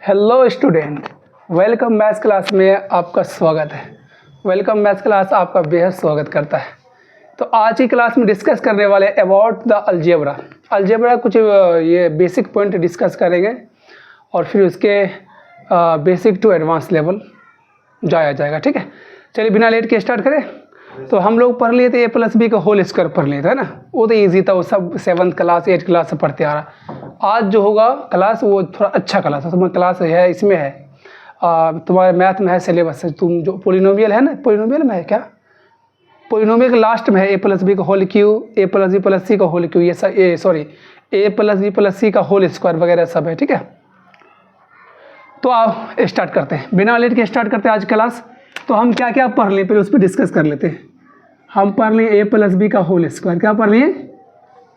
Hello student, welcome maths class में आपका स्वागत है। वेलकम मैथ्स क्लास आपका बेहद स्वागत करता है। तो आज की क्लास में डिस्कस करने वाले अबाउट द अलजेब्रा कुछ ये बेसिक पॉइंट डिस्कस करेंगे और फिर उसके बेसिक टू एडवांस लेवल जाया जाएगा। ठीक है, चलिए बिना लेट के स्टार्ट करें। तो हम लोग पढ़ लिए थे ए प्लस बी का होल स्क्वायर पढ़ लिए थे ना, वो तो ईजी था, वो सब 7th क्लास 8th क्लास से पढ़ते आ रहा। आज जो होगा क्लास वो थोड़ा अच्छा क्लास है। तुम्हारा क्लास है इसमें है तुम्हारे मैथ में है सिलेबस है। तुम जो पोलिनोमियल है ना, पोलिनोमियल में है क्या, पोलिनोमियल के लास्ट में है ए प्लस बी का होल क्यू, ए प्लस बी प्लस सी का होल क्यू, ये सॉरी ए प्लस बी प्लस सी का होल स्क्वायर वगैरह सब है। ठीक है, तो आप स्टार्ट करते हैं, बिना लेट के स्टार्ट करते हैं आज क्लास। तो हम क्या क्या पढ़ लिए पहले उस पर डिस्कस कर लेते हैं। हम पढ़ लिए ए प्लस बी का होल स्क्वायर। क्या पढ़ लिए?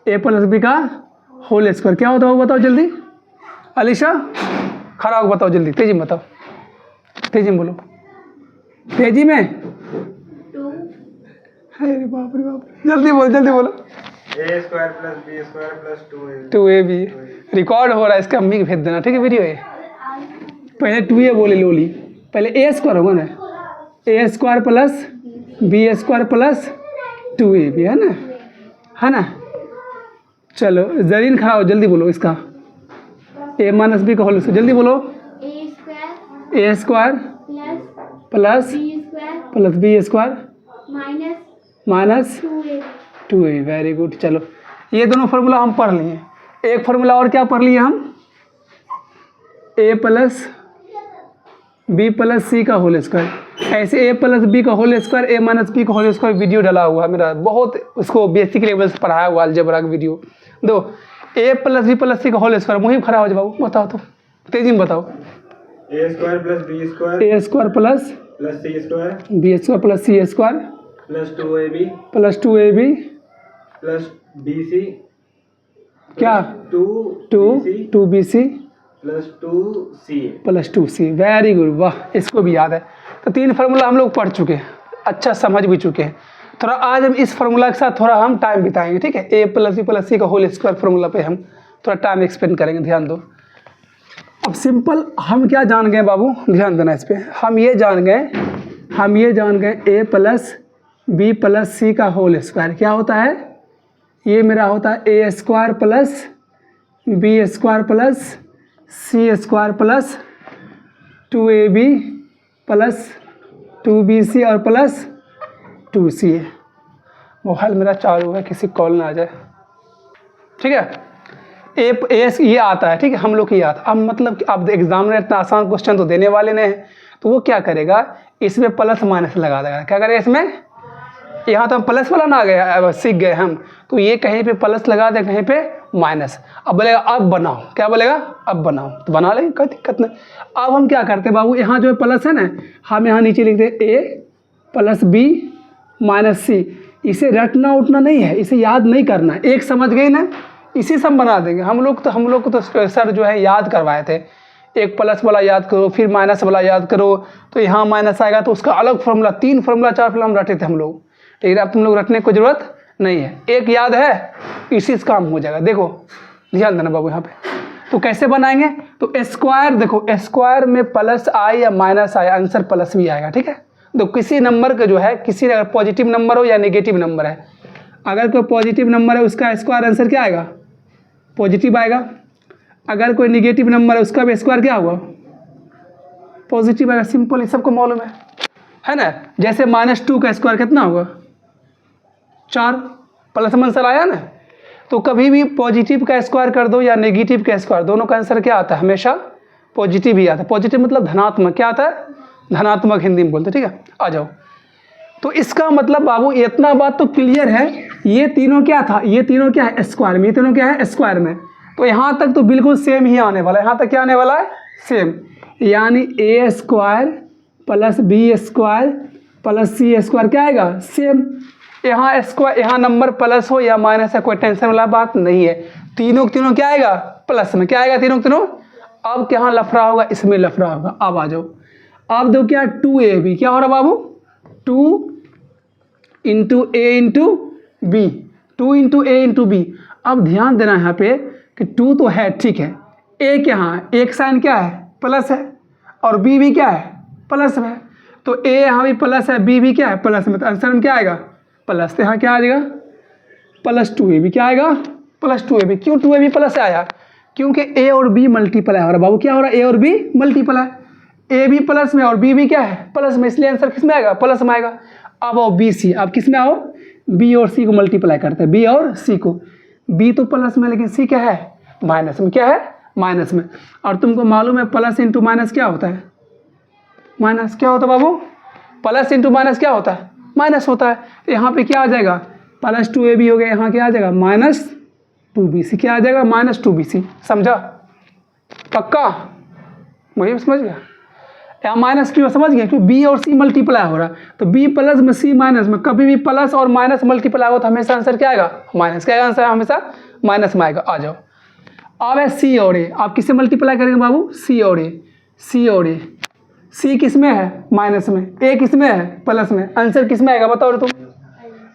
ए प्लस बी का होल स्क्वायर क्या होता है वो बताओ जल्दी। अलीशा खड़ा होकर बताओ जल्दी, तेजी में बताओ, तेजी में बोलो, तेजी में। अरे बाप रे बाप, जल्दी बोलो जल्दी बोलो। A square plus B square plus 2ab record हो रहा है, इसका अम्मी को भेज देना। ठीक है, वीडियो है। पहले 2a बोले लोली, पहले ए स्क्वायर होगा ना, A square plus B square plus 2ab है ना। चलो जरीन खड़ा हो, जल्दी बोलो इसका ए माइनस बी का होल स्क्वायर, जल्दी बोलो। A square plus B square minus 2a। Very good. चलो ये दोनों फार्मूला हम पढ़ लिए। एक फार्मूला और क्या पढ़ लिए हम, ए प्लस बी प्लस सी का होल स्क्वायर। ऐसे ए प्लस बी का होल स्क्वायर, ए माइनस बी का होल स्क्वायर वीडियो डाला हुआ है मेरा, बहुत उसको बेसिक लेवल से पढ़ाया हुआ अलजेब्रा का वीडियो। दो ए प्लस बी प्लस सी का होल स्क्वायर, मुहिम खड़ा हो जाओ बाबू, बताओ तो तेजी में बताओ। A square plus B square, A square plus C square, B square plus C square plus 2ab plus bc क्या 2bc plus 2c। Very good, वाह, इसको भी याद है। तो 3 फार्मूला हम लोग पढ़ चुके हैं, अच्छा समझ भी चुके हैं। थोड़ा आज हम इस फार्मूला के साथ थोड़ा हम टाइम बिताएंगे। ठीक है, ए प्लस बी प्लस सी का होल स्क्वायर फार्मूला पे हम थोड़ा टाइम एक्सपेंड करेंगे, ध्यान दो। अब सिंपल हम क्या जान गए बाबू, ध्यान देना इस पर। हम ये जान गए ए प्लस बी प्लस सी का होल स्क्वायर क्या होता है। ये मेरा होता है A square plus B square plus C square plus 2ab plus 2bc और प्लस 2c। मोबाइल मेरा चालू है, किसी कॉल ना आ जाए। ठीक है, ए ये आता है। ठीक है, हम लोग ये आता। अब मतलब अब एग्जाम में इतना आसान क्वेश्चन तो देने वाले नहीं है, तो वो क्या करेगा, इसमें प्लस माइनस लगा देगा। क्या करेगा इसमें, यहाँ तो हम प्लस वाला ना गए, सीख गए हम, तो ये कहीं पे प्लस लगा दे, कहीं पे माइनस। अब बोलेगा अब बनाओ, क्या बोलेगा, अब बनाओ, तो बना लेंगे, कोई दिक्कत नहीं। अब हम क्या करते हैं बाबू, यहाँ जो है प्लस है ना, हम यहाँ नीचे लिखते हैं ए प्लस बी माइनस सी। इसे रटना उठना नहीं है, इसे याद नहीं करना है। एक समझ गई ना, इसी से हम बना देंगे। हम लोग को तो सर जो है याद करवाए थे, एक प्लस वाला याद करो, फिर माइनस वाला याद करो, तो यहाँ माइनस आएगा तो उसका अलग फार्मूला, 3 फार्मूला 4 फार्मूला हम रटे थे हम लोग। लेकिन अब तुम लोग रटने की जरूरत नहीं है, एक याद है, इसी से काम हो जाएगा। देखो ध्यान देना बाबू यहाँ पे। तो कैसे बनाएंगे, तो स्क्वायर, देखो स्क्वायर में प्लस आए या माइनस आए, आंसर प्लस भी आएगा। ठीक है, तो किसी नंबर का जो है, किसी अगर पॉजिटिव नंबर हो या नेगेटिव नंबर है, अगर कोई पॉजिटिव नंबर है उसका स्क्वायर आंसर क्या आएगा, पॉजिटिव आएगा। अगर कोई निगेटिव नंबर है उसका भी स्क्वायर क्या होगा, पॉजिटिव आएगा। सिंपल, ये सबको मालूम है ना। जैसे -2 का स्क्वायर कितना होगा, 4, प्लस में आंसर आया ना। तो कभी भी पॉजिटिव का स्क्वायर कर दो या नेगेटिव का स्क्वायर, दोनों का आंसर क्या आता है, हमेशा पॉजिटिव ही आता है। पॉजिटिव मतलब धनात्मक, क्या आता है, धनात्मक हिंदी में बोलते। ठीक है, आ जाओ। तो इसका मतलब बाबू इतना बात तो क्लियर है, ये तीनों क्या था, ये तीनों क्या है, स्क्वायर में, ये तीनों क्या है, स्क्वायर में। तो यहाँ तक तो बिल्कुल सेम ही आने वाला है, यहाँ तक क्या आने वाला है, सेम। यानी A square plus B square plus C square क्या आएगा, सेम। यहाँ स्क्वायर, यहाँ नंबर प्लस हो या माइनस है, कोई टेंशन वाला बात नहीं है। तीनों क्या आएगा, प्लस में। क्या आएगा, तीनों। अब क्या लफड़ा होगा, इसमें लफड़ा होगा। अब आ जाओ, अब दो क्या, 2ab क्या हो रहा बाबू, 2 इंटू ए इंटू बी, 2 इंटू ए इंटू बी। अब ध्यान देना यहाँ पे कि 2 तो है, ठीक है, एक यहाँ एक साइन क्या है, प्लस है और बी भी क्या है, प्लस में। तो ए यहाँ भी प्लस है, बी भी क्या है, प्लस में। तो आंसर में क्या आएगा, प्लस। तो यहाँ क्या आ जाएगा, +2ab। क्या आएगा, +2ab। क्यों 2ab प्लस आया, क्योंकि ए और बी मल्टीप्लाई हो रहा है बाबू। क्या हो रहा है, ए और बी मल्टीप्लाई, ए भी प्लस में और बी भी क्या है, प्लस में, इसलिए आंसर किस में आएगा, प्लस में आएगा। अब आओ बी सी, अब किस में आओ, बी और सी को मल्टीप्लाई करते हैं, बी और सी को। बी तो प्लस में लेकिन सी क्या है, माइनस में। क्या है, माइनस में। और तुमको मालूम है प्लस इंटू माइनस क्या होता है, माइनस। क्या होता है बाबू, प्लस इंटू माइनस क्या होता है, माइनस होता है। यहाँ पे क्या आ जाएगा, +2ab हो गया, यहाँ क्या आ जाएगा, -2bc। क्या आ जाएगा, -2bc। समझा, पक्का, वही समझ गया। यहाँ माइनस क्यों समझ गया, क्योंकि बी और सी मल्टीप्लाई हो रहा है। तो बी प्लस में सी माइनस में, कभी भी प्लस और माइनस मल्टीप्लाई हो तो हमेशा आंसर क्या आएगा, माइनस। क्या आंसर हमेशा माइनस में आएगा। आ जाओ, अब है सी और ए। आप किससे मल्टीप्लाई करेंगे बाबू, सी और ए। सी और ए, सी किस में है, माइनस में, ए किस में है, प्लस में। आंसर किस में आएगा बताओ तुम,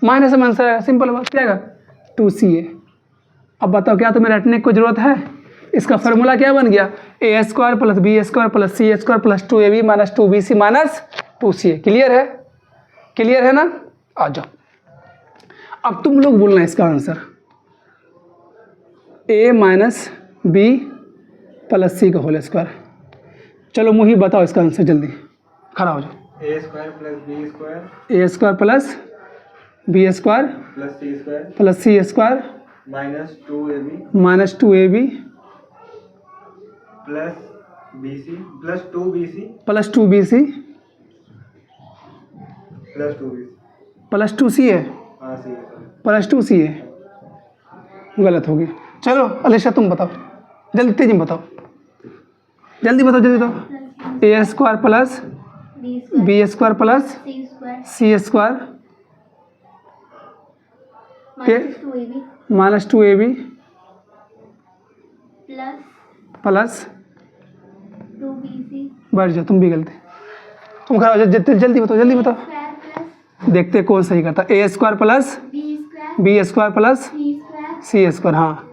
माइनस में आंसर है। सिंपल बात, क्या आएगा, 2ca। अब बताओ क्या तुम्हें रटने की जरूरत है, इसका फार्मूला क्या बन गया, a² + b² + c² + 2ab - 2bc - 2ca। Clear है, क्लियर है ना। आ जाओ, अब तुम लोग बोलना इसका आंसर, a - b + c का होल स्क्वायर। चलो मुही बताओ इसका आंसर, जल्दी खड़ा हो जाओ। a² + b² a² + b² + c² + c² -2ab -2ab + bc + 2bc + 2bc + 2bc। + 2ca हाँ सही है। + 2ca गलत होगी। चलो अलीशा तुम बताओ, जल्दी तेजी में बताओ, जल्दी बताओ, जल्दी बताओ। a² + b² + c² -2ab plus बैठ जाओ, तुम भी गलती, तुम खड़ा हो जाओ, जल्दी बताओ, जल्दी बताओ, देखते कौन सही करता। a² + b² + c², हाँ,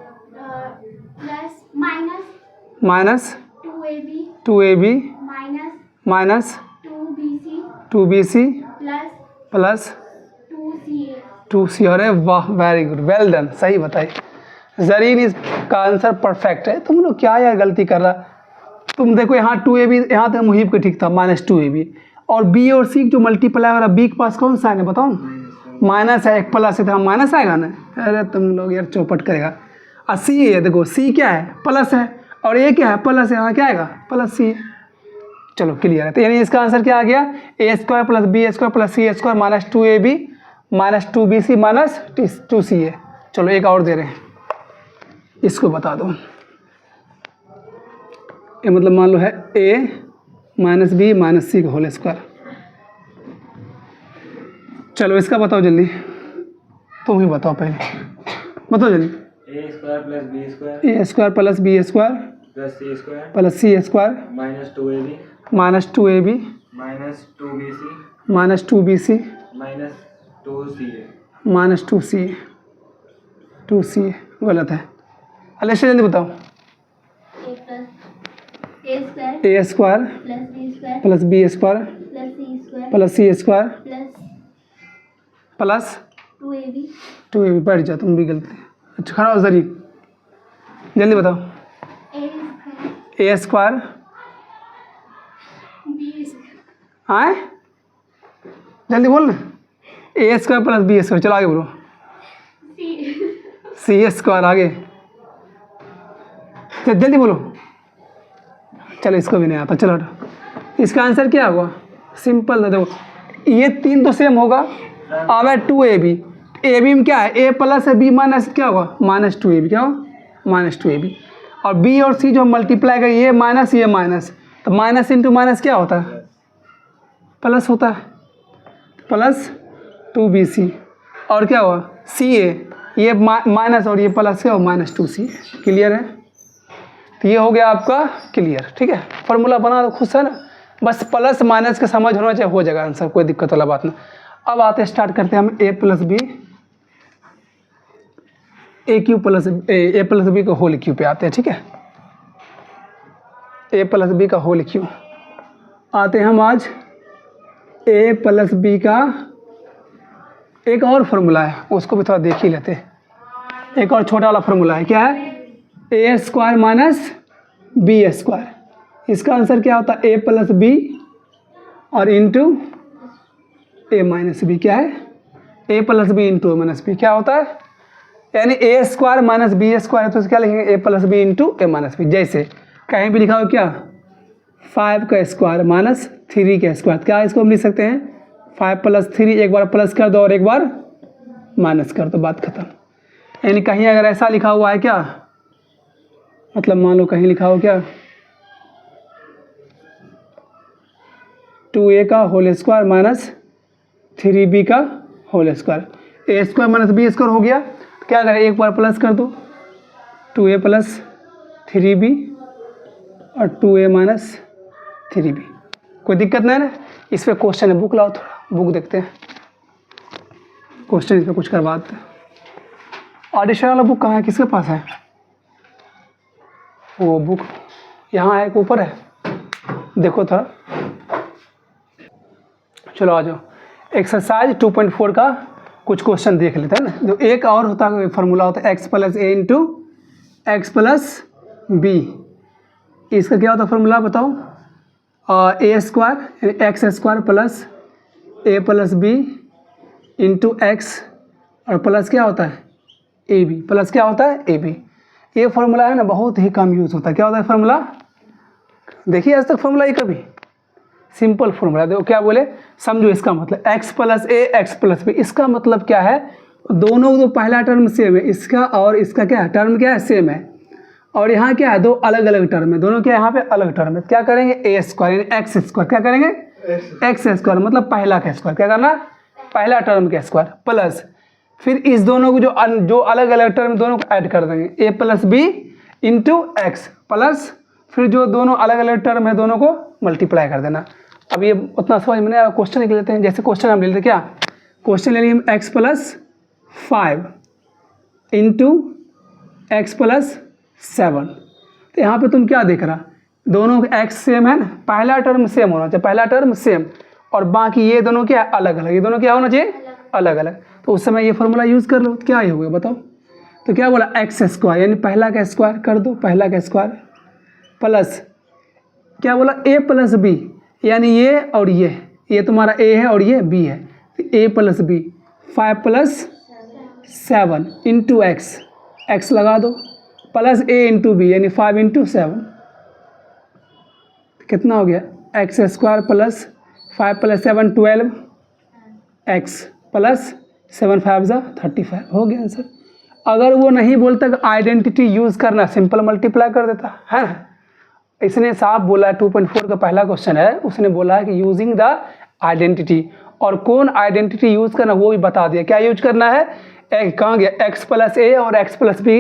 -2ab -2bc + 2c। अरे वाह, वेरी गुड, वेल डन, सही बताई जरीन। इसका आंसर परफेक्ट है। तुम लोग क्या यार गलती कर रहा, तुम देखो यहाँ 2ab, यहाँ तक मुहिब को ठीक था, -2ab। और b और c जो मल्टीप्लाई हो रहा है, b के पास कौन सा है बताओ, माइनस है, एक प्लस है, तो माइनस आएगा ना। अरे तुम लोग यार चौपट करेगा। और c है, देखो c क्या है, प्लस है, और a क्या है, प्लस है, यहाँ क्या आएगा, +c। चलो क्लियर है। तो यानी इसका आंसर क्या आ गया, a² + b² + c² -2ab -2bc -2ca। चलो एक और दे रहे हैं, इसको बता दो। ये मतलब मान लो है a - b - c का होल स्क्वायर। चलो इसका बताओ जल्दी, तुम ही बताओ पहले, बताओ जल्दी। a² + b² a² + b² + c² + c² -2ab -2ab -2bc -2bc -2ca। -2ca गलत है। अलेशा जल्दी बताओ। a² + b² + c² + 2ab। बैठ जाओ, तुम भी गलती। अच्छा खड़ा हो जरी, जल्दी बताओ। a² आए, जल्दी बोल ना। a² + b², चलो आगे बोलो। c² आगे, जल्दी बोलो। चलो इसको भी नहीं आता, चलो हटो। इसका आंसर क्या होगा, सिंपल है, देखो ये तीन तो सेम होगा। अब है 2ab, ab में क्या है, a प्लस है, b माइनस क्या होगा, -2ab। क्या होगा, -2ab। और b और c जो मल्टीप्लाई कर, ये माइनस ये माइनस, तो माइनस इंटू माइनस क्या होता है, प्लस होता है, +2bc। और क्या हुआ, ca, ये माइनस और ये प्लस क्या हुआ, -2c। क्लियर है। तो ये हो गया आपका क्लियर, ठीक है। फार्मूला बना दो, खुश है ना। बस प्लस माइनस का समझ होना चाहिए, हो जाएगा आंसर, कोई दिक्कत वाला बात नहीं। अब आते स्टार्ट करते हैं हम a + b, a³ + b का होल क्यूब पे आते हैं, ठीक है। ए प्लस बी का होल क्यू। आते हैं हम आज ए प्लस बी का एक और फार्मूला है, उसको भी थोड़ा देख ही लेते हैं। एक और छोटा वाला फार्मूला है, क्या है? A square minus B square. इसका आंसर क्या होता है? ए प्लस बी और इंटू ए माइनस बी। क्या है? ए plus B into a minus B. क्या होता है? यानी A square minus B square है, तो क्या लिखेंगे? ए plus B into a minus B. जैसे कहीं भी लिखा हो क्या? 5 का स्क्वायर माइनस 3 का स्क्वायर। क्या इसको हम लिख सकते हैं? 5 प्लस 3, एक बार प्लस कर दो और एक बार माइनस कर दो, बात खत्म। यानी कहीं अगर ऐसा लिखा हुआ है क्या, मतलब मान लो कहीं लिखा हो क्या 2a का होल स्क्वायर माइनस 3b का whole square. A square minus B square हो गया, तो क्या करें? एक बार प्लस कर दो, 2a प्लस 3b और 2a माइनस 3b। कोई दिक्कत नहीं ना? इस पर क्वेश्चन है, बुक लाओ, थोड़ा बुक देखते हैं, क्वेश्चन इस पर कुछ करवाते हैं। ऑडिशन वाला बुक कहाँ है, किसके पास है? वो बुक यहाँ है, ऊपर है, देखो थोड़ा। चलो आ जाओ, एक्सरसाइज 2.4 का कुछ क्वेश्चन देख लेते हैं ना। जो एक और होता है फार्मूला होता है x plus a into x plus B. इसका क्या होता है फार्मूला बताओ? A square x square plus a plus B into x और प्लस क्या होता है? A B. प्लस क्या होता है? ए बी। ये फार्मूला है ना, बहुत ही कम यूज़ होता है। क्या होता है फार्मूला? देखिए आज तक फार्मूला ये कभी सिंपल फार्मूला। देखो क्या बोले, समझो इसका मतलब एक्स प्लस ए एक्स प्लस बी। इसका मतलब क्या है? दोनों तो पहला टर्म सेम है, इसका और इसका क्या है? टर्म क्या है? सेम है। और यहाँ क्या है? दो अलग अलग टर्म है, दोनों क्या यहाँ पे अलग टर्म है। क्या करेंगे? ए स्क्वायर यानी एक्स स्क्वायर। क्या करेंगे? एक्स स्क्वायर मतलब पहला का स्क्वायर। क्या करना? पहला टर्म का स्क्वायर प्लस फिर इस दोनों को जो अलग अलग टर्म दोनों को ऐड कर देंगे, A plus B into x plus फिर जो दोनों अलग अलग टर्म है दोनों को मल्टीप्लाई कर देना। अब ये उतना समझ में नहीं आया, क्वेश्चन लिख लेते हैं। जैसे क्वेश्चन हम ले लेते क्या? क्वेश्चन ले लिए हम x plus 5 into x plus 7। तो यहाँ पे तुम क्या देख रहा? दोनों एक्स सेम है ना, पहला टर्म सेम होना चाहिए, पहला टर्म सेम, और बाकी ये दोनों क्या अलग अलग। ये दोनों क्या होना चाहिए? अलग अलग। तो उस समय ये फार्मूला यूज़ कर लो, क्या ये हो गया बताओ? तो क्या बोला? एक्स स्क्वायर यानी पहला का स्क्वायर कर दो, पहला का स्क्वायर प्लस क्या बोला? ए प्लस बी यानी ये और ये तुम्हारा ए है और ये बी है, तो A plus B 5 plus 7 into X, X लगा दो प्लस ए इंटू बी यानी 5 इंटू 7। कितना हो गया? X square plus 5 plus 7 12 x plus 7 5 35 हो गया आंसर। अगर वो नहीं बोलता कि आइडेंटिटी यूज़ करना, सिंपल मल्टीप्लाई कर देता है ना। इसने साफ बोला है, 2.4 का पहला क्वेश्चन है, उसने बोला है कि यूजिंग द आइडेंटिटी, और कौन आइडेंटिटी यूज़ करना वो भी बता दिया। क्या यूज करना है? कहाँ गया? एक्स प्लस ए और x plus b,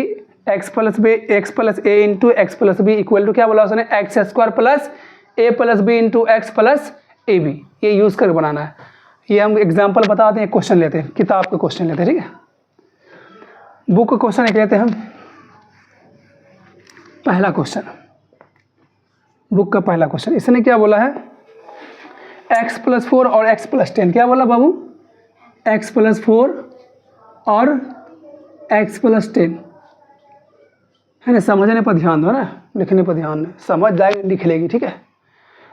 x plus a into x plus b equal to क्या बोला उसने? X square plus a plus B into x plus a b. ये यूज़ कर बनाना है। ये हम एग्जाम्पल बताते हैं, क्वेश्चन लेते हैं, किताब का क्वेश्चन लेते हैं, ठीक है। बुक का क्वेश्चन एक लेते हैं हम। पहला क्वेश्चन, बुक का पहला क्वेश्चन, इसने क्या बोला है? x प्लस 4 और x प्लस 10। क्या बोला बाबू? x प्लस 4 और x प्लस 10 है ना। समझने पर ध्यान दो ना, लिखने पर ध्यान नहीं, समझ जाएगी लिख लेगी, ठीक है।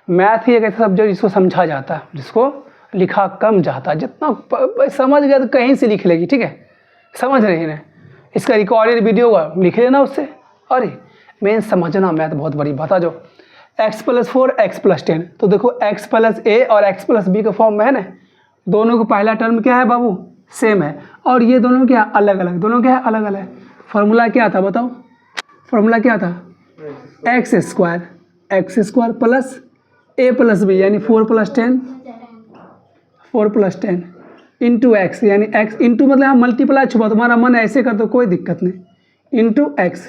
मैथ ही एक ऐसा सब्जेक्ट जिसको समझा जाता है, जिसको लिखा कम जाता है। जितना समझ गया तो कहीं से लिख लेगी, ठीक है। समझ रही है, इसका रिकॉर्डेड वीडियो लिख लेना उससे। अरे मेन समझना मैथ बहुत बड़ी बात है। जो x प्लस 4 x प्लस 10, तो देखो x प्लस ए और x प्लस बी के फॉर्म में है ना। दोनों को पहला टर्म क्या है बाबू? सेम है, और ये दोनों क्या अलग अलग, दोनों क्या है अलग अलग। फार्मूला क्या था बताओ? फार्मूला क्या था? X square plus a plus B यानी 4 प्लस 10 इंटू एक्स, यानी एक्स इंटू मतलब हम मल्टीप्लाई, छुपा तुम्हारा मन ऐसे कर दो कोई दिक्कत नहीं, into x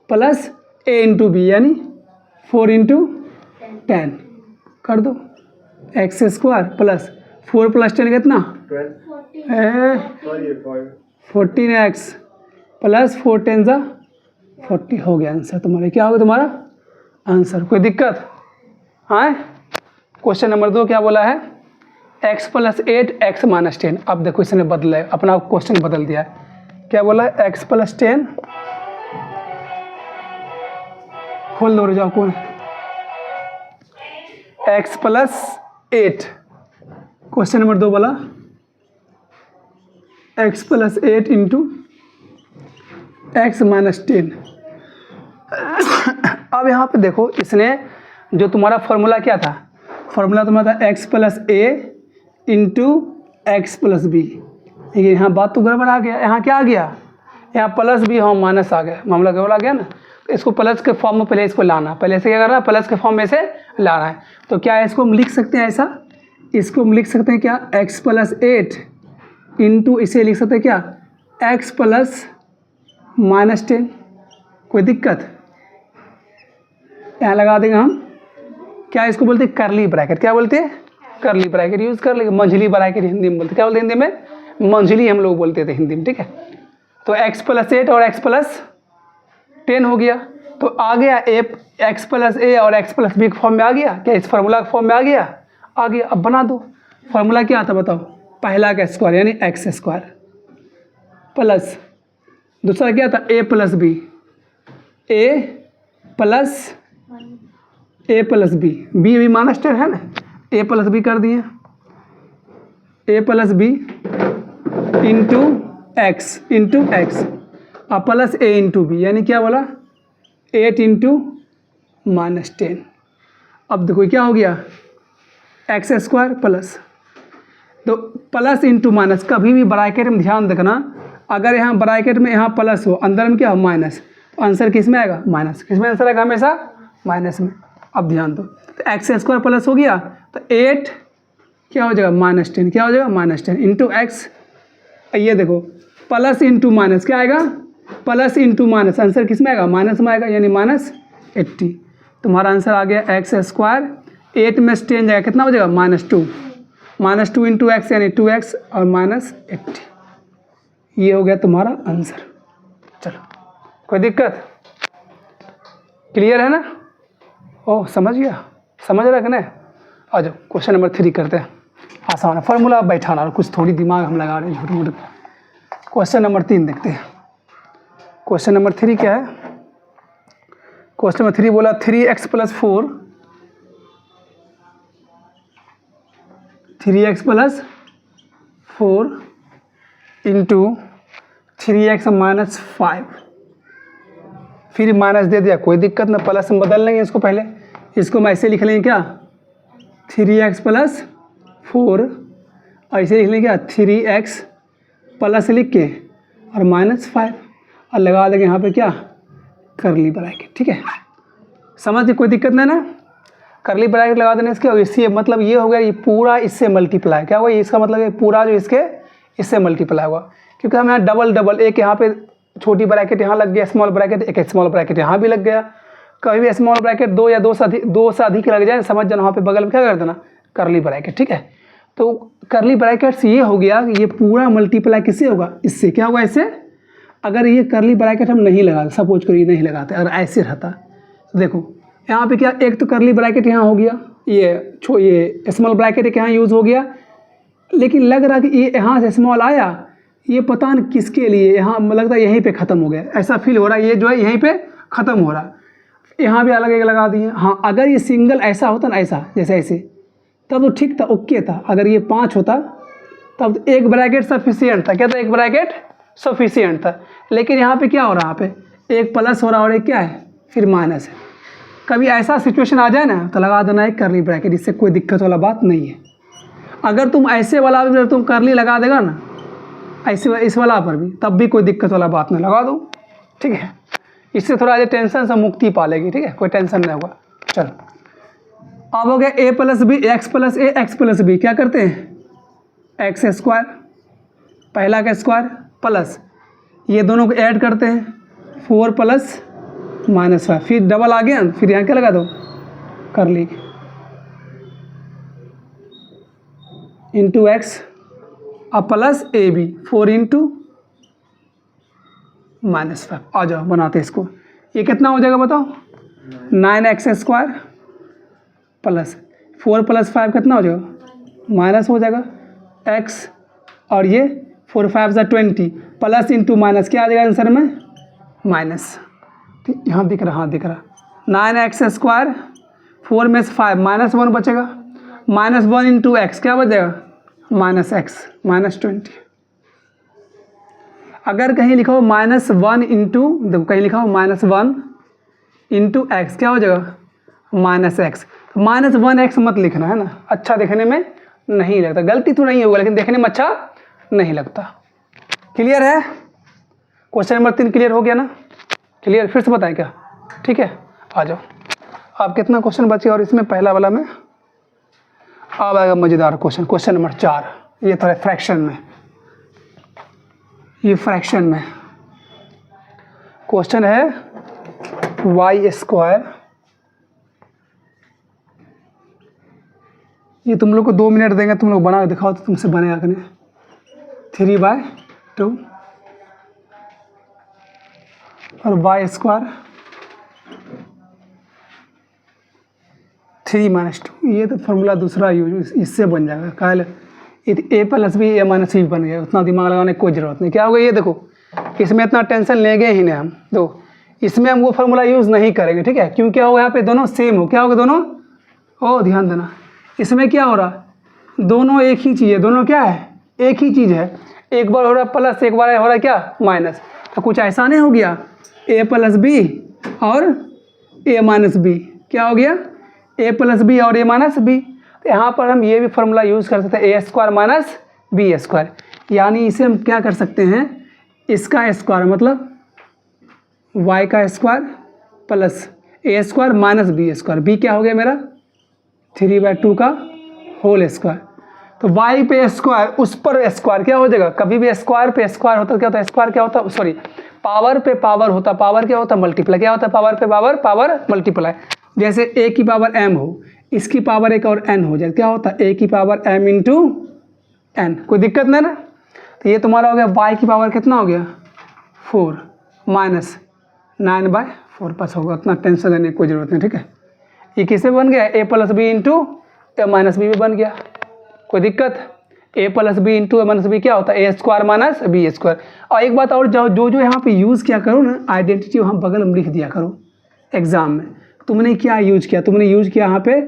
plus a into B यानी 4 इंटू 10 कर दो। एक्स स्क्वायर प्लस 4 प्लस 10 कितना? 14x प्लस 4 10 40 हो गया आंसर तुम्हारा। क्या होगा तुम्हारा आंसर। कोई दिक्कत? हाँ, क्वेश्चन नंबर 2 क्या बोला है? x + 8 x - 10। अब देखो इसने बदला है, अपना क्वेश्चन बदल दिया है। क्या बोला है? x + 10, खोल दो जाओ कौन, x + 8। क्वेश्चन नंबर 2 बोला x + 8 × x - 10। अब यहाँ पे देखो, इसने जो तुम्हारा फॉर्मूला क्या था? फॉर्मूला तुम्हारा था x + a × x + b। लेकिन यहाँ बात तो गड़बड़ आ गया। यहाँ क्या आ गया? यहाँ प्लस भी, हाँ माइनस आ गया। मामला गड़बड़ आ गया ना। तो इसको प्लस के फॉर्म में पहले इसको लाना, पहले से क्या करना है? प्लस के फॉर्म में से लाना है। तो क्या है, इसको हम लिख सकते हैं ऐसा, इसको हम लिख सकते हैं क्या? x + 8 × इसे लिख सकते हैं क्या? x + -10। कोई दिक्कत? यहाँ लगा देंगे हम, क्या इसको बोलते हैं? करली ब्रैकेट। क्या बोलते हैं? करली ब्रैकेट यूज़ कर लेंगे। मंझली ब्रैकेट हिंदी में बोलते, क्या बोलते हैं हिंदी में? मंझली हम लोग बोलते थे हिंदी में, ठीक है। तो x + 8 और x + 10 हो गया। तो आ गया x + a और x + b के फॉर्म में आ गया क्या? इस फार्मूला के फॉर्म में आ गया? आ गया। अब बना दो। फार्मूला क्या आता बताओ? पहला का स्क्वायर यानी x² प्लस दूसरा क्या था? a + b, a + b, b भी -10 है ना, a + b कर दिए, a + b × x और प्लस a × b, यानी क्या बोला? 8 × -10। अब देखो क्या हो गया? x² प्लस, तो प्लस इंटू माइनस, कभी भी ब्रैकेट में ध्यान रखना, अगर यहाँ ब्रैकेट में यहाँ प्लस हो, अंदर में क्या हो? माइनस, तो आंसर किस में आएगा? माइनस। किस में आंसर आएगा? हमेशा माइनस में। अब ध्यान दो, तो x² प्लस हो गया, तो 8 क्या हो जाएगा? -10। क्या हो जाएगा? -10 इंटू एक्स। ये देखो, प्लस इंटू माइनस क्या आएगा? प्लस इंटू माइनस, आंसर किस में आएगा? माइनस में आएगा, यानी -80। तुम्हारा आंसर आ गया x²। 8 में से 10 जाएगा, कितना हो जाएगा? -2। -2 इंटू एक्स यानी 2x और -80। ये हो गया तुम्हारा आंसर। चलो, कोई दिक्कत? क्लियर है ना? ओह, समझ गया? समझ रहा कि नहीं? आ जाओ, क्वेश्चन नंबर 3 करते हैं। आसान है, फार्मूला बैठाना और कुछ थोड़ी दिमाग हम लगा रहे हैं छोटे मोटे। क्वेश्चन नंबर 3 देखते हैं। क्वेश्चन नंबर 3 क्या है? क्वेश्चन नंबर 3 बोला 3x + 4, 3x + 4 × 3x - 5। फिर माइनस दे दिया, कोई दिक्कत ना, प्लस हम बदल लेंगे इसको। पहले इसको हम ऐसे लिख लेंगे क्या? 3x + 4, ऐसे लिख लेंगे क्या? 3x प्लस लिख के और -5 और लगा देंगे यहाँ पे क्या? करली ब्रैकेट। ठीक है, समझ, कोई दिक्कत नहीं ना? करली ब्रैकेट लगा देने इसके, और इससे मतलब ये हो गया, ये पूरा इससे मल्टीप्लाई क्या हुआ? इसका मतलब ये पूरा जो इससे मल्टीप्लाई हुआ, क्योंकि हम यहाँ डबल एक यहाँ पे छोटी ब्रैकेट यहाँ लग गया, स्मॉल ब्रैकेट, एक स्मॉल ब्रैकेट यहाँ भी लग गया। कभी भी स्मॉल ब्रैकेट 2 या 2 से अधिक लग जाए, समझ जाना, वहाँ पे बगल में क्या कर देना? करली ब्रैकेट। ठीक है, तो करली ब्रैकेट से ये हो गया कि ये पूरा मल्टीप्लाई किससे होगा? इससे। क्या होगा इससे? अगर ये करली ब्रैकेट हम नहीं लगाते, सपोज करो ये नहीं लगाते, अगर ऐसे रहता, तो देखो यहाँ पे क्या, एक तो करली ब्रैकेट यहाँ हो गया, ये स्मॉल ब्रैकेट एक यहाँ यूज़ हो गया, लेकिन लग रहा कि ये यहाँ से स्मॉल आया, ये पता नहीं किसके लिए यहाँ लगता है यहीं पे ख़त्म हो गया, ऐसा फील हो रहा है, ये जो है यहीं पे ख़त्म हो रहा। यहाँ भी अलग एक लगा दिए। हाँ, अगर ये सिंगल ऐसा होता ना, ऐसा जैसे ऐसे, तब तो ठीक था, ओके था। अगर ये 5 होता तब तो एक ब्रैकेट सफिशियंट था। क्या था? एक ब्रैकेट सफिशियंट था। लेकिन यहाँ पे क्या हो रहा है? यहाँ पे एक प्लस हो रहा और एक क्या है? फिर माइनस है। कभी ऐसा सिचुएशन आ जाए ना, तो लगा देना एक करली ब्रैकेट, इससे कोई दिक्कत वाला बात नहीं है। अगर तुम ऐसे वाला भी तुम करली लगा देगा ना, ऐसे इस वाला पर भी, तब भी कोई दिक्कत वाला बात नहीं, लगा दो। ठीक है, इससे थोड़ा टेंशन से मुक्ति पालेगी। ठीक है, कोई टेंशन नहीं होगा। चलो, अब हो गया a + b, x + a, x + b। क्या करते हैं? x², पहला का स्क्वायर प्लस ये दोनों को ऐड करते हैं, 4 + -5, फिर डबल आ गया, फिर यहाँ क्या लगा दो? करली इंटू x और प्लस ab, 4 × -5। आ जाओ बनाते इसको, ये कितना हो जाएगा बताओ? 9x² प्लस 4 + 5 कितना हो जाएगा, माइनस हो जाएगा x, और ये 4 × 5 = 20 प्लस इंटू माइनस क्या आ जाएगा आंसर में, माइनस। यहाँ दिख रहा, हाँ दिख रहा, 9x², 4 में से 5 -1 बचेगा, -1 × x क्या बचेगा, -x, -20। अगर कहीं लिखा हो -1 इंटू, देखो कहीं लिखा हो -1 × x क्या हो जाएगा, -x। तो -1x मत लिखना है ना, अच्छा देखने में नहीं लगता, गलती तो नहीं होगा लेकिन देखने में अच्छा नहीं लगता। क्लियर है, क्वेश्चन नंबर 3 क्लियर हो गया ना, क्लियर, फिर से बताएं क्या, ठीक है, आ जाओ। आप कितना क्वेश्चन बचे, और इसमें पहला वाला में अब आएगा मज़ेदार क्वेश्चन, क्वेश्चन नंबर 4। ये तो है फ्रैक्शन में, ये फ्रैक्शन में क्वेश्चन है y²। ये तुम लोग को 2 मिनट देंगे, तुम लोग बना के दिखाओ तो तुमसे बनेगा कि नहीं। 3/2 और y² 3 - 2, ये तो फॉर्मूला दूसरा यूज, इससे बन जाएगा। कल a + b a - b बन गया, उतना दिमाग लगाने की कोई ज़रूरत नहीं। क्या होगा ये देखो, इसमें इतना टेंशन लेंगे ही नहीं हम, दो इसमें हम वो फार्मूला यूज़ नहीं करेंगे, ठीक है, क्यों, क्या होगा यहाँ पे दोनों सेम हो, क्या होगा दोनों, ओ ध्यान देना, इसमें क्या हो रहा, दोनों एक ही चीज़ है, दोनों क्या है, एक ही चीज़ है, एक बार हो रहा प्लस, एक बार हो रहा क्या, माइनस। तो कुछ ऐसा नहीं हो गया a + b और a - b, क्या हो गया, a + b और a - b। तो यहाँ पर हम ये भी फार्मूला यूज़ कर सकते हैं, a² - b², यानी इसे हम क्या कर सकते हैं, इसका स्क्वायर मतलब y² plus a² - b², b क्या हो गया मेरा 3/2 का होल स्क्वायर। तो y पे स्क्वायर, उस पर स्क्वायर क्या हो जाएगा, कभी भी स्क्वायर पे स्क्वायर होता क्या होता है, स्क्वायर क्या होता है, सॉरी पावर पे पावर होता, पावर क्या होता है, मल्टीप्लाई, क्या होता है, पावर पे पावर, पावर मल्टीप्लाई। जैसे a की पावर m हो, इसकी पावर एक और n हो जाए, क्या होता है a की पावर m × n, कोई दिक्कत नहीं ना। तो ये तुम्हारा हो गया y की पावर कितना हो गया 4 माइनस 9/4 पास होगा, उतना टेंशन लेने की कोई ज़रूरत नहीं, ठीक है। ये किससे बन गया, a + b × a - b भी बन गया, कोई दिक्कत, a + b × a - b क्या होता है, a² - b²। और एक बात और, जो यहाँ पे यूज़ किया करो ना, आइडेंटिटी वहाँ बगल में लिख दिया करो एग्ज़ाम में। तुमने क्या यूज़ किया, तुमने यूज़ किया यहाँ पे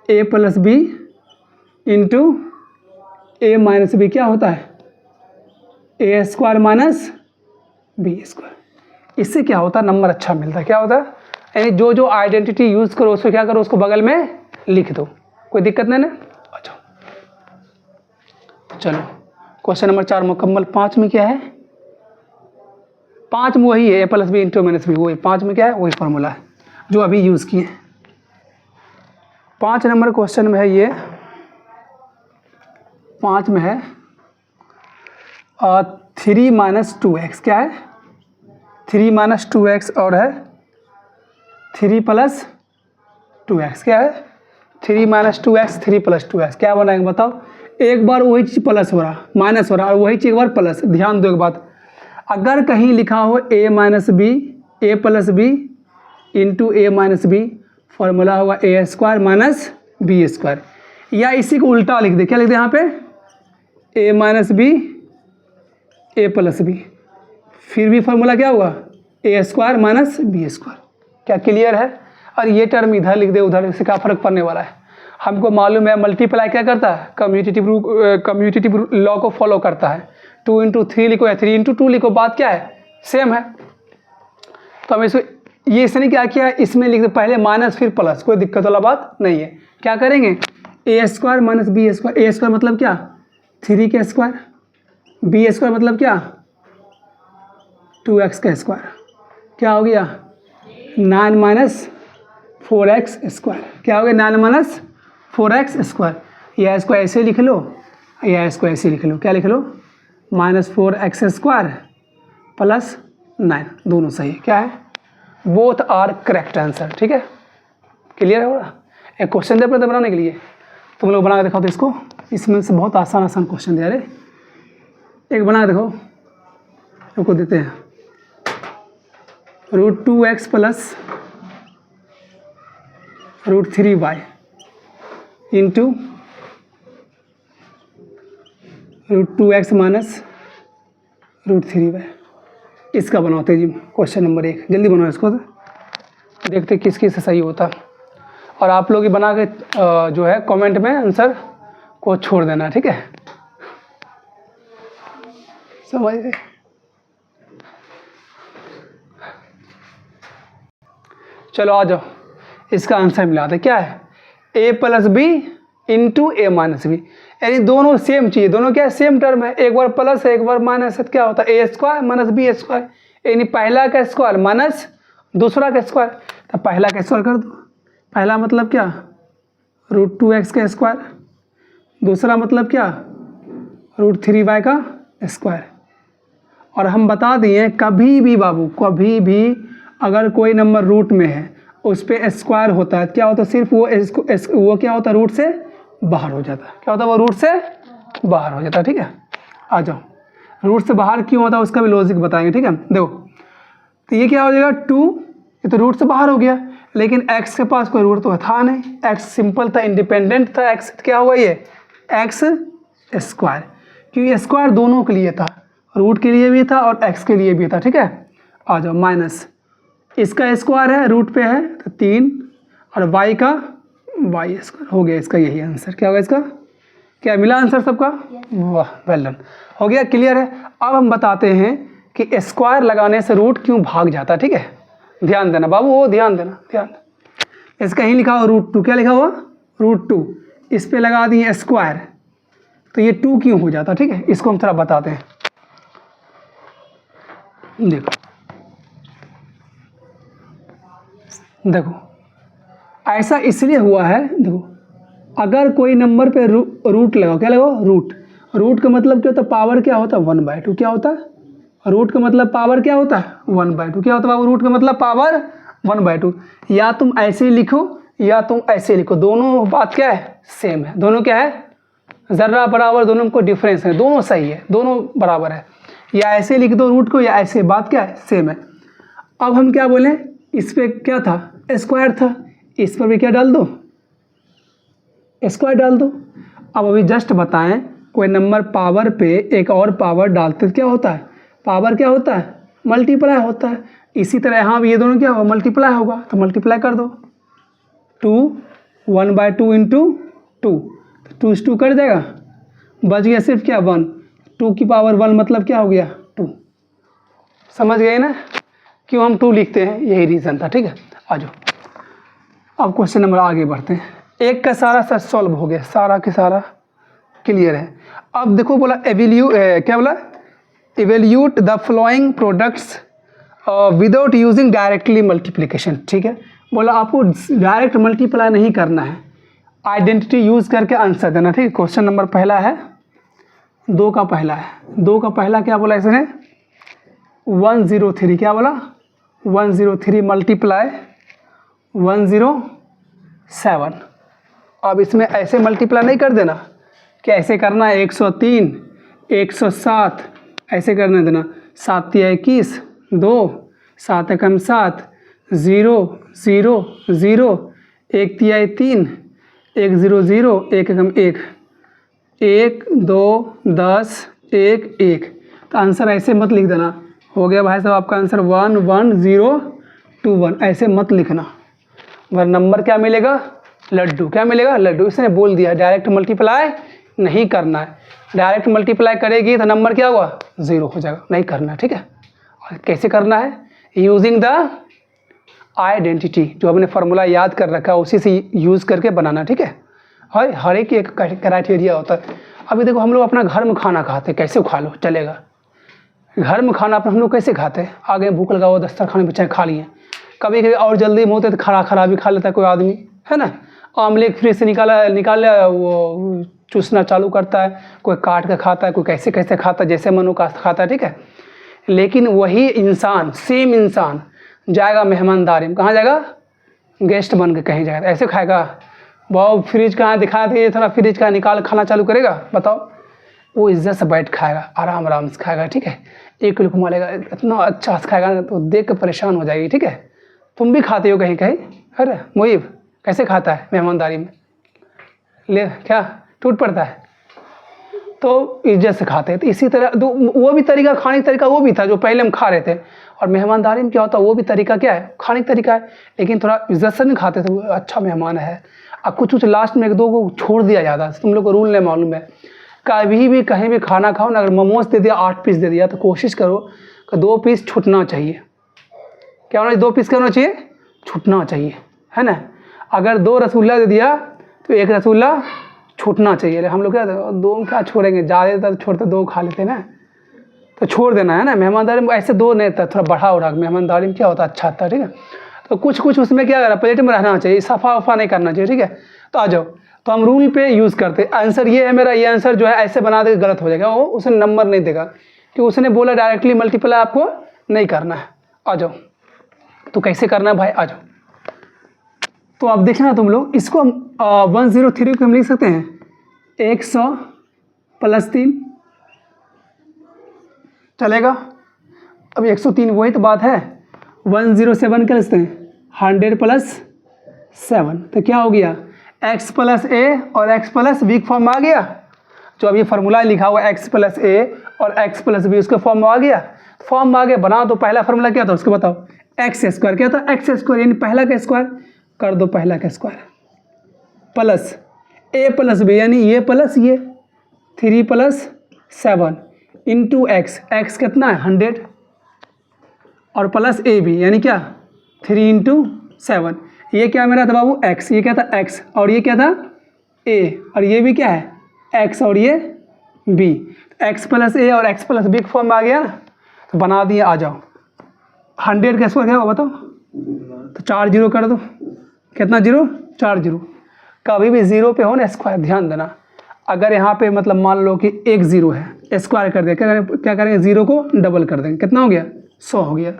a + b × a - b क्या होता है, a² - b²। इससे क्या होता है, नंबर अच्छा मिलता है, क्या होता है, यानी जो आइडेंटिटी यूज़ करो उसको क्या करो, उसको बगल में लिख दो, कोई दिक्कत नहीं ना। अच्छा चलो क्वेश्चन नंबर 4 मुकम्मल। 5 में क्या है, 5 में वही है a + b × a - b, वही 5 में क्या है, वही फार्मूला है जो अभी यूज़ किए। 5 नंबर क्वेश्चन में है ये, 5 में है 3 - 2x, क्या है 3 - 2x और है 3 + 2x, क्या है 3 - 2x 3 + 2x, क्या बनाएंगे बताओ। एक बार वही चीज़ प्लस हो रहा, माइनस हो रहा, और वही चीज़ एक बार प्लस। ध्यान दो एक बात, अगर कहीं लिखा हो a - b, a + b × a - b, formula होगा a² - b², या इसी को उल्टा लिख दे, क्या लिख दे यहाँ पे a - b a + b, फिर भी फार्मूला क्या होगा a² - b²। क्या क्लियर है। और ये टर्म इधर लिख दे उधर, इससे क्या फ़र्क पड़ने वाला है, हमको मालूम है मल्टीप्लाई क्या करता है, कम्यूटेटिव लॉ को फॉलो करता है। 2 × 3 लिखो या 3 × 2 लिखो, बात क्या है, सेम है। तो हम इसको ये इसने क्या किया, इसमें लिख दे पहले माइनस फिर प्लस, कोई दिक्कत वाला बात नहीं है। क्या करेंगे a² - b², a² मतलब क्या 3 का स्क्वायर, b² मतलब क्या 2x का स्क्वायर, क्या हो गया 9 - 4x², क्या हो गया 9 - 4x²। या इसको ऐसे लिख लो या इसको ऐसे लिख लो, क्या लिख लो -4x² + 9, दोनों सही है, क्या है, बोथ आर करेक्ट आंसर, ठीक है। क्लियर है। एक क्वेश्चन दे पड़ता बनाने के लिए, तुम लोग बना के दिखाओ तो इसको, इसमें से बहुत आसान क्वेश्चन दे रहे, एक बना के देखो, रुको देते हैं, √2x + √3y into √2x minus √3y। इसका बनाते जी क्वेश्चन नंबर 1, जल्दी बनाओ इसको, तो देखते किस किस से सही होता। और आप लोग ये बना के जो है कमेंट में आंसर को छोड़ देना, ठीक है, समझ गए। चलो आ जाओ, इसका आंसर मिलाते क्या है, a plus B into a minus b, यानी दोनों सेम चीज़, दोनों क्या है, सेम टर्म है, एक बार प्लस है एक बार माइनस है, क्या होता है A square minus B square, यानी पहला का स्क्वायर माइनस दूसरा का स्क्वायर। तो पहला का स्क्वायर कर दो, पहला मतलब क्या √2x का स्क्वायर, दूसरा मतलब क्या √3y का स्क्वायर। और हम बता दिए कभी भी बाबू, कभी भी अगर कोई नंबर रूट में है उस पर स्क्वायर होता है, क्या होता है, सिर्फ वो क्या होता है, रूट से बाहर हो जाता है, क्या होता है, वो रूट से बाहर हो जाता है, ठीक है। आ जाओ, रूट से बाहर क्यों होता है उसका भी लॉजिक बताएंगे, ठीक है। देखो तो ये क्या हो जाएगा 2, ये तो रूट से बाहर हो गया, लेकिन x के पास कोई रूट तो था नहीं, x सिंपल था, इंडिपेंडेंट था, x क्या हुआ ये x स्क्वायर, क्योंकि स्क्वायर दोनों के लिए था, रूट के लिए भी था और x के लिए भी था, ठीक है। आ जाओ, माइनस इसका स्क्वायर है, रूट पे है तो 3, और y का y स्क्वायर हो गया, इसका यही आंसर क्या होगा, इसका क्या मिला आंसर सबका, वाह वेल डन, हो गया, क्लियर है। अब हम बताते हैं कि स्क्वायर लगाने से रूट क्यों भाग जाता है, ठीक है, ध्यान देना बाबू, वो ध्यान देना, ध्यान। इसका ही लिखा हुआ √2, क्या लिखा हुआ √2, इस पे लगा दिए स्क्वायर, तो ये 2 क्यों हो जाता, ठीक है, इसको हम थोड़ा बताते हैं। देखो ऐसा इसलिए हुआ है, देखो अगर कोई नंबर पे रूट लगाओ, क्या लगाओ रूट का मतलब क्या होता है, पावर क्या होता है 1/2, क्या होता है रूट का मतलब पावर क्या होता है 1/2, क्या होता है बाबू, रूट का मतलब पावर 1/2। या तुम ऐसे लिखो या तुम ऐसे लिखो, दोनों बात क्या है सेम है, दोनों क्या है ज़र्रा बराबर, दोनों को डिफरेंस है, दोनों सही है, दोनों बराबर है, या ऐसे लिख दो रूट को या ऐसे, बात क्या है सेम है। अब हम क्या बोलें, इस पर क्या था स्क्वायर था, इस पर भी क्या डाल दो स्क्वायर डाल दो। अब अभी जस्ट बताएं, कोई नंबर पावर पे एक और पावर डालते क्या होता है, पावर क्या होता है मल्टीप्लाई होता है। इसी तरह यहाँ भी ये दोनों क्या होगा मल्टीप्लाई होगा, तो मल्टीप्लाई कर दो, 1/2 इंटू 2, तो 2 से 2 कट जाएगा, बच गया सिर्फ क्या 1, 2 की पावर 1 मतलब क्या हो गया 2, समझ गए ना क्यों हम 2 लिखते हैं, यही रीज़न था, ठीक है। आ जाओ अब क्वेश्चन नंबर आगे बढ़ते हैं, एक का सारा सर सॉल्व हो गया, सारा के सारा क्लियर है। अब देखो बोला क्या बोला, evaluate the following products without using directly multiplication, ठीक है। बोला आपको डायरेक्ट मल्टीप्लाई नहीं करना है, आइडेंटिटी यूज़ करके आंसर देना, ठीक है। क्वेश्चन नंबर पहला है 2 का पहला है, 2 का पहला क्या बोला इसने 103, क्या बोला 103 मल्टीप्लाई 107। अब इसमें ऐसे मल्टीप्लाई नहीं कर देना, क्या ऐसे करना है 103 107 ऐसे करने देना, 7 या 21 2 7 एकम 7 0 0 0 1 तिया 3 1 0 0 1 एकम 1 1 2 10 1 1। तो आंसर ऐसे मत लिख देना, हो गया भाई साहब आपका आंसर 11021, ऐसे मत लिखना वरना नंबर क्या मिलेगा लड्डू, क्या मिलेगा लड्डू। इसने बोल दिया डायरेक्ट मल्टीप्लाई नहीं करना है, डायरेक्ट मल्टीप्लाई करेगी तो नंबर क्या हुआ 0 हो जाएगा, नहीं करना, ठीक है। और कैसे करना है, यूजिंग द आइडेंटिटी, जो हमने फार्मूला याद कर रखा है उसी से यूज़ करके बनाना, ठीक है। और हर एक क्राइटेरिया होता है। अभी देखो हम लोग अपना घर में खाना खाते, कैसे खा लो चलेगा, घर में खाना अपना हम लोग कैसे खाते हैं, आगे भूख लगा हुआ दस्तरखाने पे चाहे खा लिए, कभी कभी और जल्दी में होते तो खड़ा भी खा लेता है कोई आदमी, है ना। आमलेट फ्रिज से निकाल लिया, वो चूसना चालू करता है, कोई काट कर खाता है, कोई कैसे कैसे खाता है, जैसे मनो का खाता है, ठीक है। लेकिन वही इंसान, सेम इंसान जाएगा मेहमानदारी में, कहाँ जाएगा गेस्ट बन के कहीं जाएगा, ऐसे खाएगा, बहुत फ्रिज कहाँ दिखा दिए थोड़ा फ्रिज का निकाल खाना चालू करेगा, बताओ। वो इज्जत से बैठ खाएगा, आराम आराम से खाएगा, ठीक है। एक लुकमा लेगा, इतना अच्छा से खाएगा तो देख कर परेशान हो जाएगी, ठीक है। तुम भी खाते हो कहीं कहीं, अरे मुइब कैसे खाता है मेहमानदारी में, ले क्या टूट पड़ता है, तो इज्जत से खाते हैं। तो इसी तरह वो भी तरीका, खाने का तरीका वो भी था जो पहले हम खा रहे थे, और मेहमानदारी में क्या होता है वो भी तरीका क्या है, खाने का तरीका है, लेकिन थोड़ा इज्जत से नहीं खाते थे, अच्छा मेहमान है। अब कुछ कुछ लास्ट में एक दो को छोड़ दिया जाता है, तुम लोग को रूल नहीं मालूम है। कभी भी कहीं भी खाना खाओ ना, अगर मोमोज दे दिया 8 पीस दे दिया तो कोशिश करो कि 2 पीस छूटना चाहिए। क्या होना चाहिए, 2 पीस क्या होना चाहिए, छूटना चाहिए, है ना। अगर 2 रसगुल्ला दे दिया तो 1 रसगुल्ला छूटना चाहिए। हम लोग क्या 2 क्या छोड़ेंगे, ज़्यादातर छोड़ते 2 खा लेते हैं ना, तो छोड़ देना है ना। मेहमानदारी में ऐसे 2 नहीं था, थोड़ा बढ़ा उड़ा मेहमानदारी में क्या होता है अच्छा था, ठीक है। तो कुछ कुछ उसमें क्या करा, प्लेट में रहना चाहिए, सफ़ा वफ़ा नहीं करना चाहिए, ठीक है। तो आ जाओ, तो हम रूल पे यूज़ करते। आंसर ये है मेरा, ये आंसर जो है ऐसे बना दे गलत हो जाएगा, वो उसे नंबर नहीं देगा क्योंकि उसने बोला डायरेक्टली मल्टीप्लाई आपको नहीं करना है। आ जाओ, तो कैसे करना है भाई, आ जाओ। तो अब देखना तुम लोग, इसको हम 103 को हम लिख सकते हैं 100 + 3 चलेगा। अब 103 वही तो बात है, 107 कर लेते हैं 100 + 7, तो क्या हो गया x + a और x + b फॉर्म में आ गया। जो अभी फार्मूला लिखा हुआ x + a और x + b उसके फॉर्म में आ गया, फॉर्म में आ गया। बना दो, पहला फार्मूला क्या था उसको बताओ, x² क्या था, x² यानी पहला का स्क्वायर कर दो, पहला का स्क्वायर प्लस a + b यानी ये प्लस ये 3 + 7 इंटू x कितना है 100 और प्लस ab यानी क्या 3 × 7। ये क्या मेरा था बाबू x, ये क्या था x और ये क्या था a और ये भी क्या है x और ये b, x + a और x + b फॉर्म में आ गया ना, तो बना दिए। आ जाओ 100 का स्क्वायर क्या होगा बताओ, तो 4 0 कर दो, कितना 0 4 0। कभी भी 0 पे हो ना स्क्वायर, ध्यान देना। अगर यहाँ पे मतलब मान लो कि 1 0 है, स्क्वायर कर दिया, क्या करेंगे 0 को डबल कर देंगे, कितना हो गया 100 हो गया।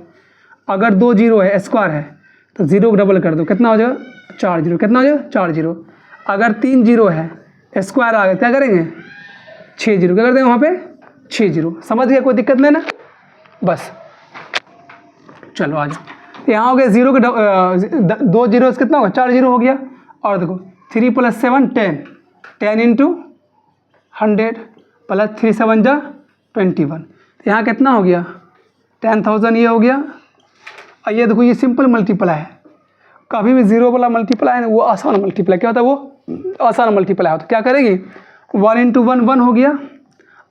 अगर 2 0 है, स्क्वायर है, तो 0 को डबल कर दो, कितना हो जाएगा 4 0, कितना हो जाएगा 4 0। अगर 3 0 है, स्क्वायर आ गया, क्या करेंगे 6 0, क्या कर देंगे वहाँ पे 6 0। समझ गया, कोई दिक्कत नहीं ना, बस चलो आ जाओ। यहाँ हो गया 0 के 2 0 कितना होगा 4 0 हो गया। और देखो 3 + 7 10, 10 × 100 प्लस 3 7 जा 21, तो यहाँ कितना हो गया 10,000 ये हो गया। और ये देखो ये सिंपल मल्टीप्लाई है, कभी भी 0 वाला मल्टीप्लाई है ना वो आसान मल्टीप्लाई, क्या होता है वो आसान मल्टीप्लाई होता है। क्या करेंगे 1 × 1 1 हो गया,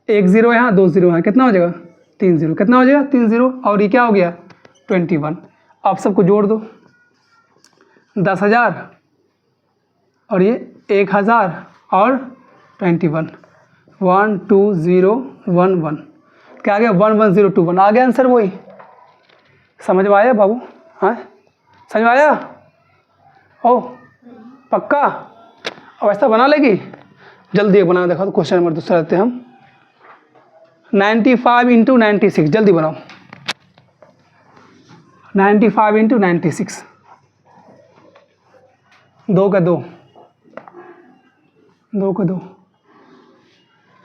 1 0 यहाँ 2 0 यहाँ, कितना हो जाएगा 3 0, कितना हो जाएगा 3 0। और ये क्या हो गया 21। आप सबको जोड़ दो, 10,000 और ये 1,000 और 21, 1 2 0 1 1, क्या आ गया 1 1 0 2 1 आ गया आंसर वही। समझ में आया बाबू, हाँ समझ में आया, ओ पक्का। अब ऐसा बना लेगी, जल्दी बना देखो। तो क्वेश्चन नंबर दूसरा लेते हैं हम, 95 × 96, जल्दी बनाओ 95 × 96, 2 का 2 2 का 2,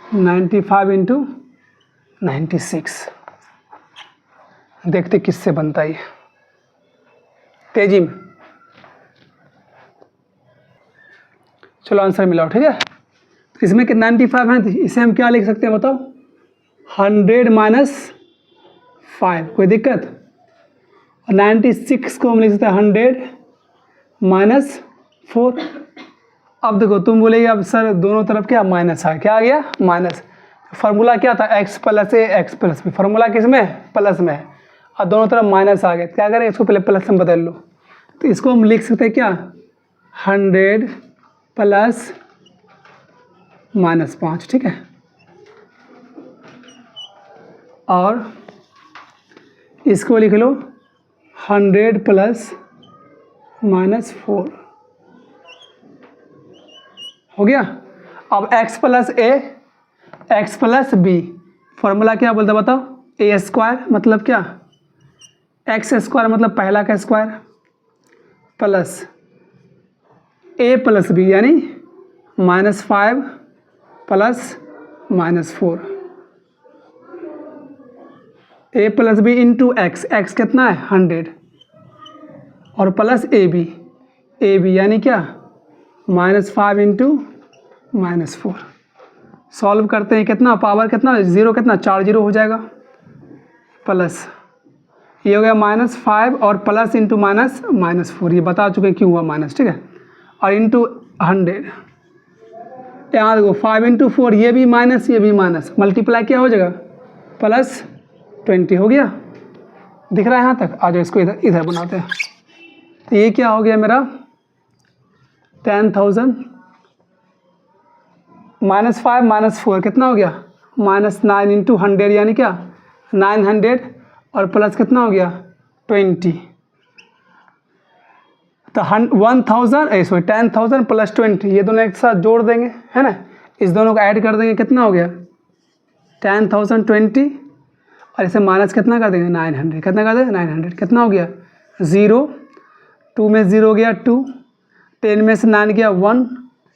95 × 96, देखते किससे बनता है तेजी में। चलो आंसर मिलाओ, ठीक है। तो इसमें कि 95 है, तो इसे हम क्या लिख सकते हैं बताओ 100 - 5, कोई दिक्कत। और 96 को हम लिख सकते हैं 100 - 4। अब देखो तुम बोलेगी अब सर दोनों तरफ क्या माइनस है, क्या आ गया माइनस। फार्मूला क्या था x + a x + b, formula किस में प्लस में है, और दोनों तरफ माइनस आ गए, क्या करें इसको पहले प्लस में बदल लो। तो इसको हम लिख सकते हैं क्या 100 + -5, ठीक है। और इसको लिख लो 100 + -4 हो गया। अब x + a x + b, formula क्या बोलता बताओ a² मतलब क्या x² मतलब पहला का स्क्वायर प्लस a + b यानी -5 + -4, a + b into x, x कितना है 100 और प्लस ab ए बी यानी क्या -5 इंटू -4। सॉल्व करते हैं कितना पावर कितना 0 कितना 4 0 हो जाएगा प्लस ये हो गया -5 और प्लस इंटू -4 ये बता चुके हैं क्यों हुआ माइनस ठीक है और इंटू 100 यहाँ देखो 5 इंटू 4 ये भी माइनस मल्टीप्लाई क्या हो जाएगा +20 हो गया दिख रहा है यहाँ तक। आ जाओ इसको इधर बनाते हैं। तो ये क्या हो गया मेरा 10,000 -5 -4 कितना हो गया -9 इंटू 100 यानी क्या 900 और प्लस कितना हो गया 20 तो 10,000 प्लस 20 ये दोनों एक साथ जोड़ देंगे है ना इस दोनों को ऐड कर देंगे कितना हो गया 10,020 और इसे माइनस कितना कर देंगे 900 कितना कर देंगे 900 कितना हो गया 0 2 में 0 गया 2 10 में से 9 गया 1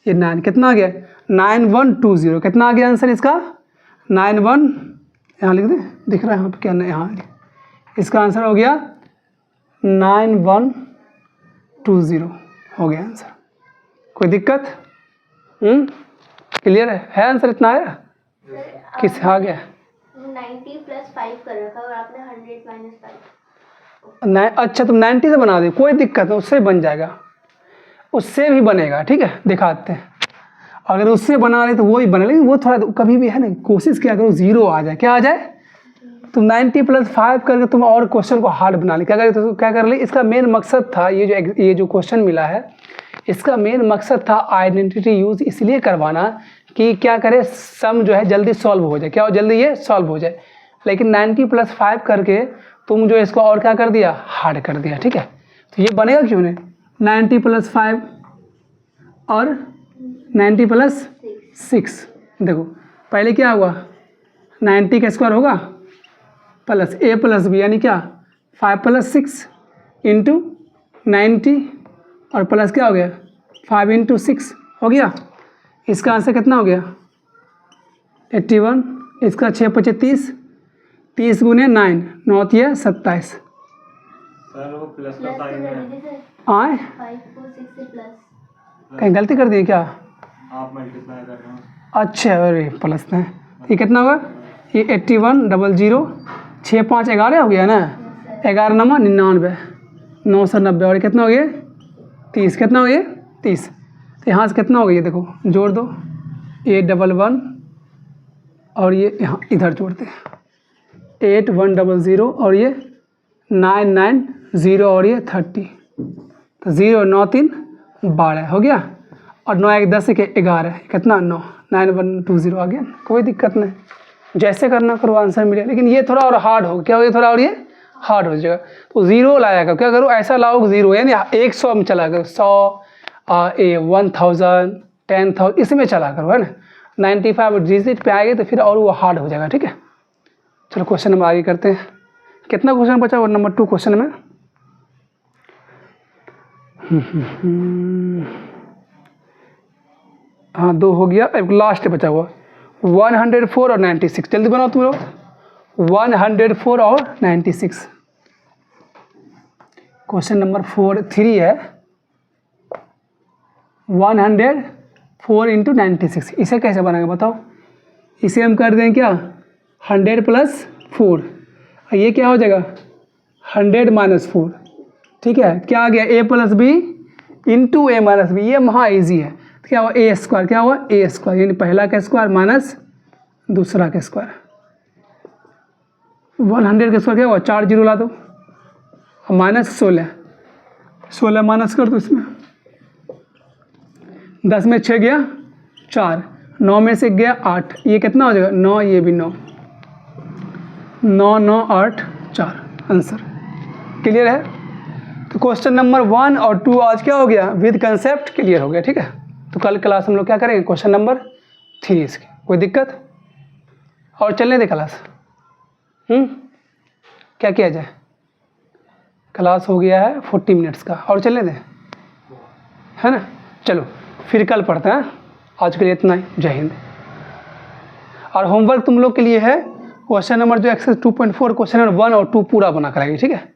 ये 9 कितना आ गया 9120 कितना आ गया आंसर इसका 91 यहाँ लिख दें दिख रहा है यहाँ पे क्या यहाँ इसका आंसर हो गया 9120 हो गया आंसर। कोई दिक्कत क्लियर है आंसर इतना आया किस आ गया 90 + 5 कर रखा और आपने 100 - 5 नहीं अच्छा तुम 90 से बना दे कोई दिक्कत नहीं उससे बन जाएगा उससे भी बनेगा ठीक है दिखाते हैं अगर उससे बना रहे तो वो ही बने लेकिन वो थोड़ा कभी भी है ना कोशिश किया करो 0 आ जाए क्या आ जाए तुम 90 + 5 करके तुम और क्वेश्चन को हार्ड बना ले क्या करे तो क्या कर ले इसका मेन मकसद था ये जो क्वेश्चन मिला है इसका मेन मकसद था आइडेंटिटी यूज़ इसलिए करवाना कि क्या करे सम जो है जल्दी सॉल्व हो जाए क्या हो जल्दी ये सॉल्व हो जाए लेकिन 90 + 5 करके तुम जो इसको और क्या कर दिया हार्ड कर दिया ठीक है तो ये बनेगा क्यों नहीं 90 + 5 और 90 + 6 देखो पहले क्या हुआ 90 का स्क्वायर होगा प्लस a + b यानी क्या 5 + 6 इंटू 90 और प्लस क्या हो गया 5 इंटू 6 हो गया इसका आंसर कितना हो गया 81 इसका 6 × 5 = 30 गुने 9 9 × 27 सर वो प्लस का साइन है आए 5 को 6 से प्लस कहीं गलती कर दी क्या आप मल्टीप्लाई कर रहे हो अच्छा अरे प्लस में ये कितना होगा ये 81 00 6 5 11 हो गया ना 11 9 99 990 और ये कितना हो गया 30 कितना हो गया 30 तो यहाँ से कितना हो गया ये देखो जोड़ दो 811 और ये यहाँ इधर जोड़ते हैं 8100 और ये 990 और ये 30 तो 0 9 3 12 हो गया और 9 1 10 के 11 कितना 9 9120 आ गया कोई दिक्कत नहीं जैसे करना करो आंसर मिलेगा लेकिन ये थोड़ा और हार्ड हो क्या हो गया थोड़ा और ये हार्ड हो जाएगा तो 0 लाया करो क्या करो ऐसा लाओ 0 यानी 100 में चला करो 100 1000 10,000 इसमें चला करो है ना 95 डिजिट पे आएगी तो फिर और वो हार्ड हो जाएगा ठीक है। चलो क्वेश्चन नंबर आगे करते हैं कितना क्वेश्चन बचा हुआ नंबर 2 क्वेश्चन में हाँ 2 हो गया अब लास्ट बचा हुआ 104 और 96 जल्दी बनाओ तुम लोग 104 और 96 क्वेश्चन नंबर 3 है 104 इंटू 96 इसे कैसे बनाएंगे बताओ इसे हम कर दें क्या 100 + 4 ये क्या हो जाएगा 100 - 4 ठीक है क्या आ गया a + b into a - b ये महा ईजी है तो क्या हुआ a² क्या हुआ a² यानी पहला का स्क्वायर माइनस दूसरा का स्क्वायर 100 का स्क्वायर क्या हुआ 4 0 ला दो -16 16 माइनस कर दो इसमें 10 में 6 गया 4 9 में से गया 8 ये कितना हो जाएगा 9 ये भी 9 9 9 8 4 आंसर क्लियर है। तो क्वेश्चन नंबर 1 और 2 आज क्या हो गया विद कंसेप्ट क्लियर हो गया ठीक है। तो कल क्लास हम लोग क्या करेंगे क्वेश्चन नंबर 3 इसके कोई दिक्कत और चलने दे क्लास क्या किया जाए क्लास हो गया है 40 मिनट्स का और चलने दें है ना। चलो फिर कल पढ़ते हैं आज के लिए इतना ही जय हिंद। और होमवर्क तुम लोग के लिए है क्वेश्चन नंबर जो एक्सरसाइज 2.4 क्वेश्चन नंबर 1 और 2 पूरा बना कराएगी ठीक है।